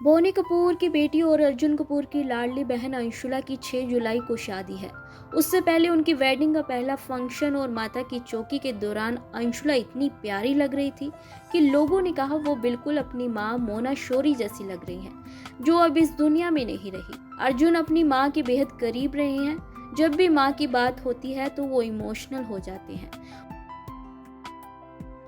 बोनी कपूर की बेटी और अर्जुन कपूर की लाडली बहन अंशुला की 6 जुलाई को शादी है। उससे पहले उनकी वेडिंग का पहला फंक्शन और माता की चौकी के दौरान अंशुला इतनी प्यारी लग रही थी कि लोगों ने कहा वो बिल्कुल अपनी मां मोना शौरी जैसी लग रही हैं, जो अब इस दुनिया में नहीं रही। अर्जुन अपनी मां के बेहद करीब रहे हैं। जब भी मां की बात होती है तो वो इमोशनल हो जाते हैं।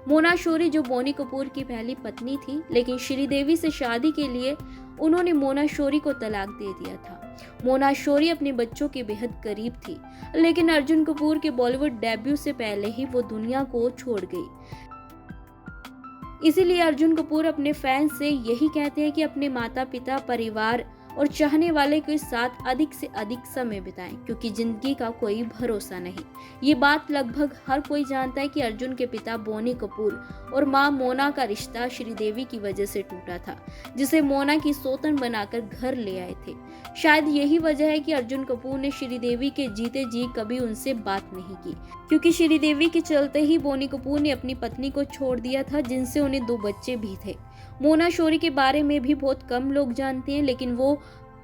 मोना शौरी जो बोनी कपूर की पहली पत्नी थी, लेकिन श्रीदेवी से शादी के लिए उन्होंने मोना शौरी को तलाक दे दिया था। मोना शौरी अपने बच्चों के बेहद करीब थी, लेकिन अर्जुन कपूर के बॉलीवुड डेब्यू से पहले ही वो दुनिया को छोड़ गई। इसीलिए अर्जुन कपूर अपने फैंस से यही कहते हैं कि अपने माता पिता, परिवार और चाहने वाले के साथ अधिक से अधिक समय बिताएं, क्योंकि जिंदगी का कोई भरोसा नहीं। ये बात लगभग हर कोई जानता है कि अर्जुन के पिता बोनी कपूर और मां मोना का रिश्ता श्रीदेवी की वजह से टूटा था, जिसे मोना की सौतन बनाकर घर ले आए थे। शायद यही वजह है कि अर्जुन कपूर ने श्रीदेवी के जीते जी कभी उनसे बात नहीं की, क्योंकि श्रीदेवी के चलते ही बोनी कपूर ने अपनी पत्नी को छोड़ दिया था, जिनसे उन्हें 2 बच्चे भी थे। मोना शौरी के बारे में भी बहुत कम लोग जानते हैं, लेकिन वो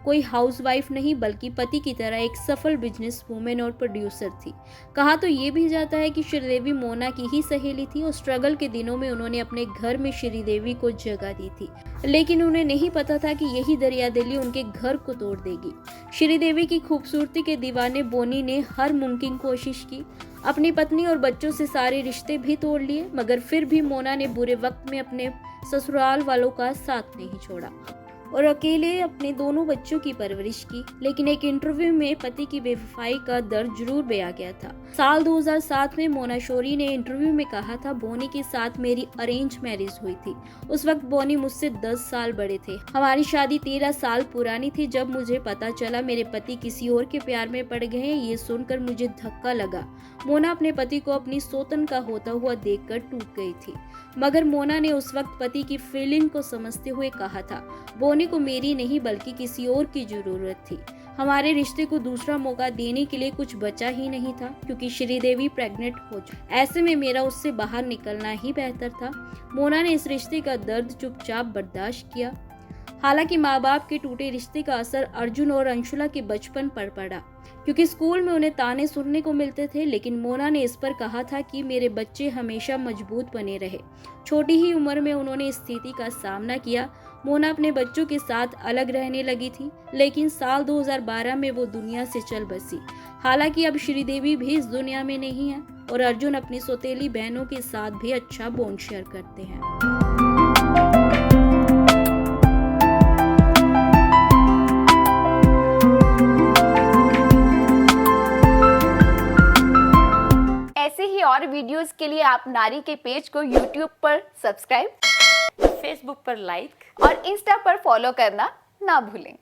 कोई हाउसवाइफ नहीं बल्कि पति की तरह एक सफल बिजनेस वूमेन और प्रोड्यूसर थी। कहा तो ये भी जाता है कि श्रीदेवी मोना की ही सहेली थी और स्ट्रगल के दिनों में उन्होंने अपने घर में श्रीदेवी को जगह दी थी, लेकिन उन्हें नहीं पता था कि यही दरियादिली उनके घर को तोड़ देगी। श्रीदेवी की खूबसूरती के दीवाने बोनी ने हर मुमकिन कोशिश की, अपनी पत्नी और बच्चों से सारे रिश्ते भी तोड़ लिए, मगर फिर भी मोना ने बुरे वक्त में अपने ससुराल वालों का साथ नहीं छोड़ा और अकेले अपने दोनों बच्चों की परवरिश की। लेकिन एक इंटरव्यू में पति की बेवफाई का दर्द जरूर बयां गया था। साल 2007 में मोना शौरी ने इंटरव्यू में कहा था, बोनी के साथ मेरी अरेंज मैरिज हुई थी। उस वक्त बोनी मुझसे 10 साल बड़े थे। हमारी शादी 13 साल पुरानी थी। जब मुझे पता चला मेरे पति किसी और के प्यार में पड़ गए हैं, ये सुनकर मुझे धक्का लगा। मोना अपने पति को अपनी सौतन का होता हुआ देखकर टूट गई थी, मगर मोना ने उस वक्त पति की फीलिंग को समझते हुए कहा था, बोनी को मेरी नहीं बल्कि किसी और की जरूरत थी। हमारे रिश्ते को दूसरा मौका देने के लिए कुछ बचा ही नहीं था, क्योंकि श्रीदेवी प्रेग्नेंट हो चुकी। ऐसे में मेरा उससे बाहर निकलना ही बेहतर था। मोना ने इस रिश्ते का दर्द चुपचाप बर्दाश्त किया। हालांकि माँ बाप के टूटे रिश्ते का असर अर्जुन और अंशुला के बचपन पर पड़ा, क्योंकि स्कूल में उन्हें ताने सुनने को मिलते थे, लेकिन मोना ने इस पर कहा था कि मेरे बच्चे हमेशा मजबूत बने रहे। छोटी ही उम्र में उन्होंने इस स्थिति का सामना किया। मोना अपने बच्चों के साथ अलग रहने लगी थी, लेकिन साल 2012 में वो दुनिया से चल बसी। हालांकि अब श्रीदेवी भी इस दुनिया में नहीं है और अर्जुन अपनी सौतेली बहनों के साथ भी अच्छा बॉन्ड शेयर करते हैं। ऐसे ही और वीडियोस के लिए आप नारी के पेज को YouTube पर सब्सक्राइब, फेसबुक पर लाइक और इंस्टा पर फॉलो करना ना भूलें।